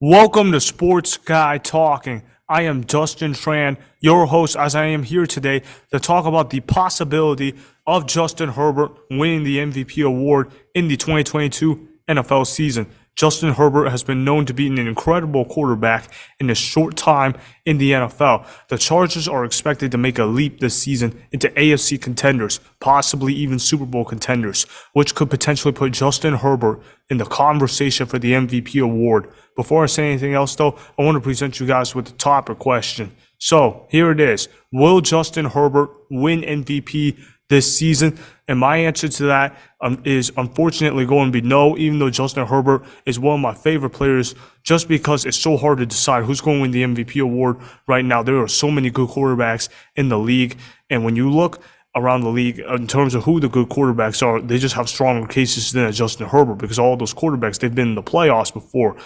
Welcome to Sports Guy Talking. I am Dustin Tran, your host, as I am here today to talk about the possibility of Justin Herbert winning the MVP award in the 2022 NFL season. Justin Herbert has been known to be an incredible quarterback in a short time in the NFL. The Chargers are expected to make a leap this season into AFC contenders, possibly even Super Bowl contenders, which could potentially put Justin Herbert in the conversation for the MVP award. Before I say anything else, though, I want to present you guys with the topic question. So here it is. Will Justin Herbert win MVP this season? And my answer to that is unfortunately going to be no, even though Justin Herbert is one of my favorite players, just because it's so hard to decide who's going to win the MVP award right now. There are so many good quarterbacks in the league. And when you look around the league in terms of who the good quarterbacks are, they just have stronger cases than Justin Herbert, because all those quarterbacks, they've been in the playoffs before.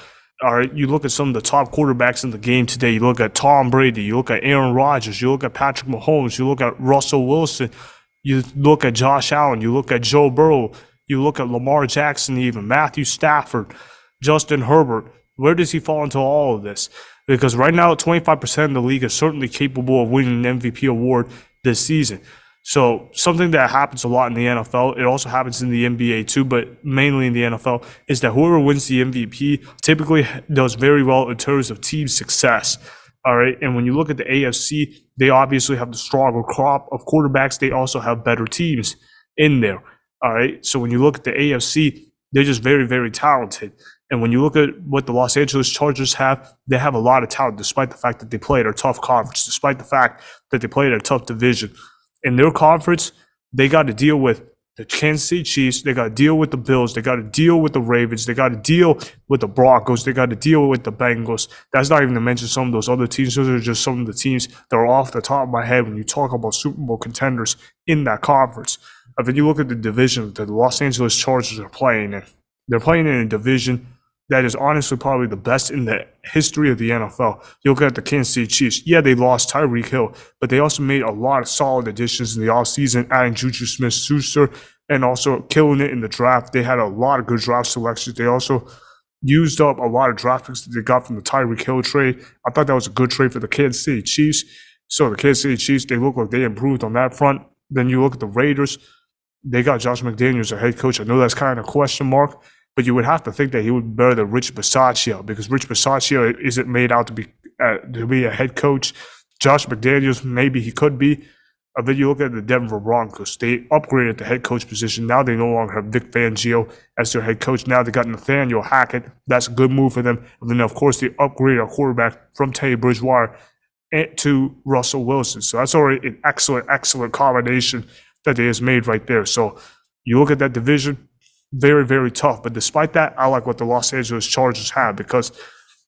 All right, you look at some of the top quarterbacks in the game today. You look at Tom Brady, you look at Aaron Rodgers, you look at Patrick Mahomes, you look at Russell Wilson, you look at Josh Allen, you look at Joe Burrow, you look at Lamar Jackson, even Matthew Stafford, Justin Herbert. Where does he fall into all of this? Because right now, 25% of the league is certainly capable of winning an MVP award this season. So something that happens a lot in the NFL, it also happens in the NBA too, but mainly in the NFL, is that whoever wins the MVP typically does very well in terms of team success. All right. And when you look at the AFC, they obviously have the stronger crop of quarterbacks. They also have better teams in there. All right. So when you look at the AFC, they're just very, very talented. And when you look at what the Los Angeles Chargers have, they have a lot of talent, despite the fact that they play at a tough conference, despite the fact that they play at a tough division. In their conference, they got to deal with the Kansas City Chiefs, they got to deal with the Bills, they got to deal with the Ravens, they got to deal with the Broncos, they got to deal with the Bengals. That's not even to mention some of those other teams. Those are just some of the teams that are off the top of my head when you talk about Super Bowl contenders in that conference. If you look at the division that the Los Angeles Chargers are playing in, they're playing in a division that is honestly probably the best in the history of the NFL. You look at the Kansas City Chiefs. Yeah, they lost Tyreek Hill, but they also made a lot of solid additions in the offseason, adding Juju Smith-Schuster and also killing it in the draft. They had a lot of good draft selections. They also used up a lot of draft picks that they got from the Tyreek Hill trade. I thought that was a good trade for the Kansas City Chiefs. So the Kansas City Chiefs, they look like they improved on that front. Then you look at the Raiders. They got Josh McDaniels, a head coach. I know that's kind of a question mark, but you would have to think that he would be better than Rich Bisaccia, because Rich Bisaccia isn't made out to be a head coach. Josh McDaniels, maybe he could be. Then you look at the Denver Broncos. They upgraded the head coach position. Now they no longer have Vic Fangio as their head coach. Now they got Nathaniel Hackett. That's a good move for them. And then, of course, they upgraded a quarterback from Teddy Bridgewater to Russell Wilson. So that's already an excellent combination that they just made right there. So you look at that division, very, very tough. But despite that, I like what the Los Angeles Chargers have, because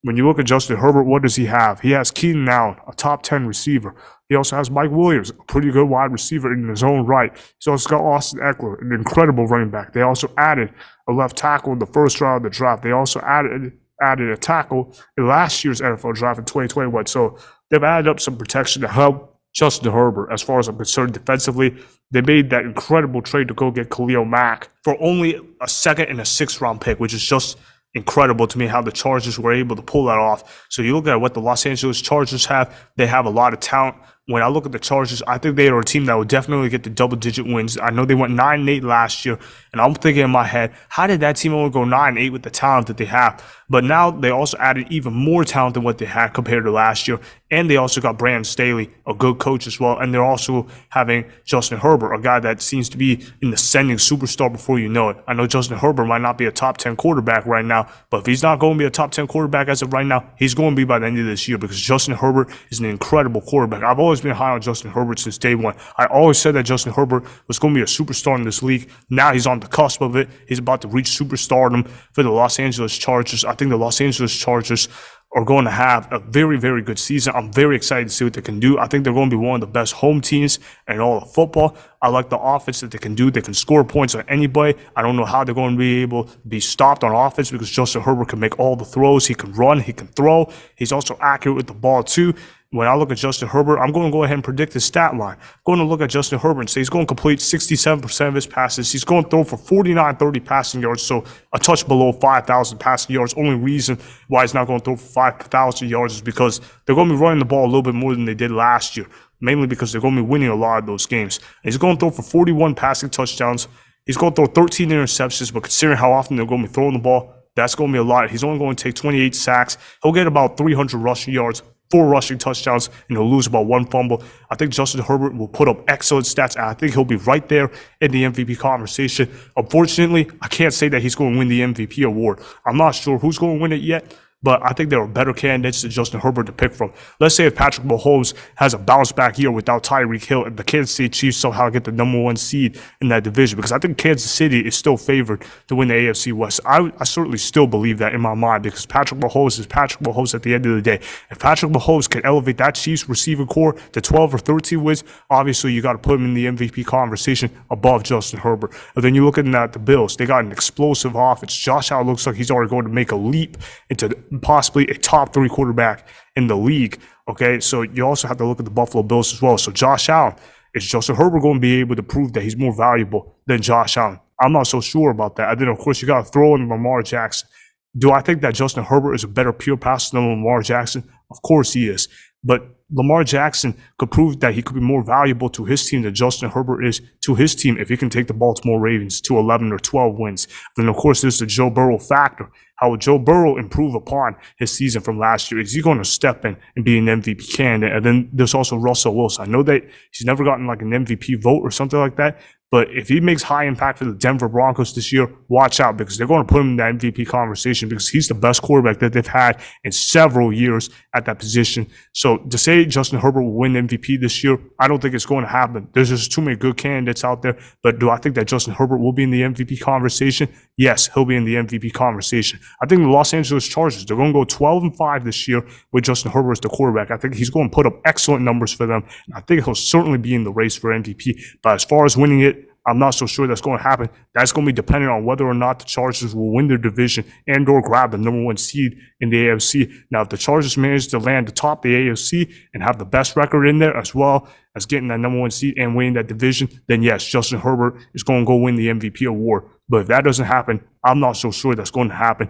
when you look at Justin Herbert, what does he have? He has Keenan Allen, a top 10 receiver. He also has Mike Williams, a pretty good wide receiver in his own right. He's also got Austin Eckler, an incredible running back. They also added a left tackle in the first round of the draft. They also added a tackle in last year's NFL draft in 2021. So they've added up some protection to help Justin Herbert. As far as I'm concerned, defensively, they made that incredible trade to go get Khalil Mack for only a second and a sixth round pick, which is just incredible to me how the Chargers were able to pull that off. So you look at what the Los Angeles Chargers have, they have a lot of talent. When I look at the Chargers, I think they are a team that would definitely get the double-digit wins. I know they went 9-8 last year, and I'm thinking in my head, how did that team only go 9-8 with the talent that they have? But now they also added even more talent than what they had compared to last year, and they also got Brandon Staley, a good coach as well, and they're also having Justin Herbert, a guy that seems to be an ascending superstar before you know it. I know Justin Herbert might not be a top 10 quarterback right now, but if he's not going to be a top 10 quarterback as of right now, he's going to be by the end of this year, because Justin Herbert is an incredible quarterback. I've always been high on Justin Herbert since day one. I always said that Justin Herbert was going to be a superstar in this league. Now he's on the cusp of it. He's about to reach superstardom for the Los Angeles Chargers. I think the Los Angeles Chargers are going to have a very, very good season. I'm very excited to see what they can do. I think they're going to be one of the best home teams in all of football. I like the offense that they can do. They can score points on anybody. I don't know how they're going to be able to be stopped on offense, because Justin Herbert can make all the throws. He can run. He can throw. He's also accurate with the ball too. when I look at Justin Herbert, I'm going to go ahead and predict his stat line. I'm going to look at Justin Herbert and say he's going to complete 67% of his passes. He's going to throw for 4,930 passing yards, so a touch below 5,000 passing yards. Only reason why he's not going to throw for 5,000 yards is because they're going to be running the ball a little bit more than they did last year, mainly because they're going to be winning a lot of those games. And he's going to throw for 41 passing touchdowns. He's going to throw 13 interceptions, but considering how often they're going to be throwing the ball, that's going to be a lot. He's only going to take 28 sacks. He'll get about 300 rushing yards, 4 rushing touchdowns, and he'll lose about 1 fumble. I think Justin Herbert will put up excellent stats, and I think he'll be right there in the MVP conversation. Unfortunately, I can't say that he's going to win the MVP award. I'm not sure who's going to win it yet, but I think there are better candidates than Justin Herbert to pick from. Let's say if Patrick Mahomes has a bounce back year without Tyreek Hill and the Kansas City Chiefs somehow get the #1 seed in that division, because I think Kansas City is still favored to win the AFC West. I certainly still believe that in my mind, because Patrick Mahomes is Patrick Mahomes at the end of the day. If Patrick Mahomes can elevate that Chiefs receiving core to 12 or 13 wins, obviously you got to put him in the MVP conversation above Justin Herbert. And then you're looking at the Bills. They got an explosive offense. Josh Allen looks like he's already going to make a leap into possibly a top 3 quarterback in the league. Okay, so you also have to look at the Buffalo Bills as well. So Josh Allen, is Justin Herbert going to be able to prove that he's more valuable than Josh Allen? I'm not so sure about that. And then, of course, you got to throw in Lamar Jackson. Do I think that Justin Herbert is a better pure passer than Lamar Jackson? Of course he is. But Lamar Jackson could prove that he could be more valuable to his team than Justin Herbert is to his team if he can take the Baltimore Ravens to 11 or 12 wins. Then, of course, there's the Joe Burrow factor. How will Joe Burrow improve upon his season from last year? Is he going to step in and be an MVP candidate? And then there's also Russell Wilson. I know that he's never gotten like an MVP vote or something like that, but if he makes high impact for the Denver Broncos this year, watch out, because they're going to put him in the MVP conversation because he's the best quarterback that they've had in several years at that position. So to say Justin Herbert will win MVP this year, I don't think it's going to happen. There's just too many good candidates out there. But do I think that Justin Herbert will be in the MVP conversation? Yes, he'll be in the MVP conversation. I think the Los Angeles Chargers, they're going to go 12-5 this year with Justin Herbert as the quarterback. I think he's going to put up excellent numbers for them. And I think he'll certainly be in the race for MVP. But as far as winning it, I'm not so sure that's going to happen. That's going to be dependent on whether or not the Chargers will win their division and or grab the #1 seed in the AFC. Now, if the Chargers manage to land atop the AFC and have the best record in there, as well as getting that #1 seed and winning that division, then yes, Justin Herbert is going to go win the MVP award. But if that doesn't happen, I'm not so sure that's going to happen.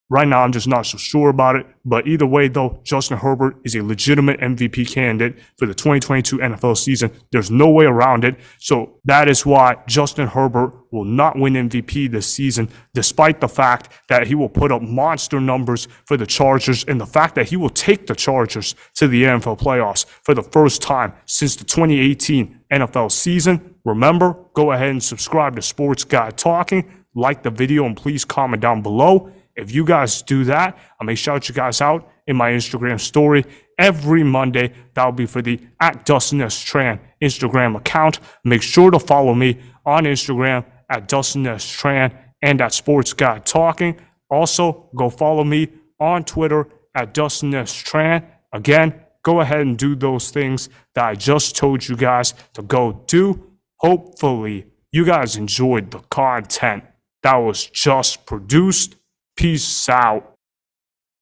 Right now, I'm just not so sure about it. But either way, though, Justin Herbert is a legitimate MVP candidate for the 2022 NFL season. There's no way around it. So that is why Justin Herbert will not win MVP this season, despite the fact that he will put up monster numbers for the Chargers and the fact that he will take the Chargers to the NFL playoffs for the first time since the 2018 NFL season. Remember, go ahead and subscribe to Sports Guy Talking, like the video, and please comment down below. If you guys do that, I may shout you guys out in my Instagram story every Monday. That'll be for the @DustinTran Instagram account. Make sure to follow me on Instagram @DustinTran and @SportsGuyTalking. Also, go follow me on Twitter @DustinTran. Again, go ahead and do those things that I just told you guys to go do. Hopefully, you guys enjoyed the content that was just produced. Peace out.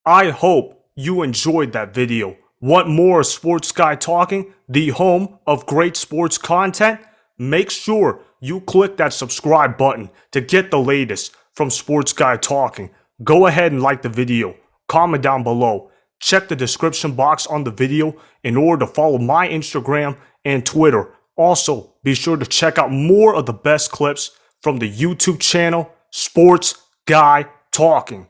I hope you enjoyed that video. Want more Sports Guy Talking, the home of great sports content? Make sure you click that subscribe button to get the latest from Sports Guy Talking. Go ahead and like the video. Comment down below. Check the description box on the video in order to follow my Instagram and Twitter. Also, be sure to check out more of the best clips from the YouTube channel, Sports Guy Talking.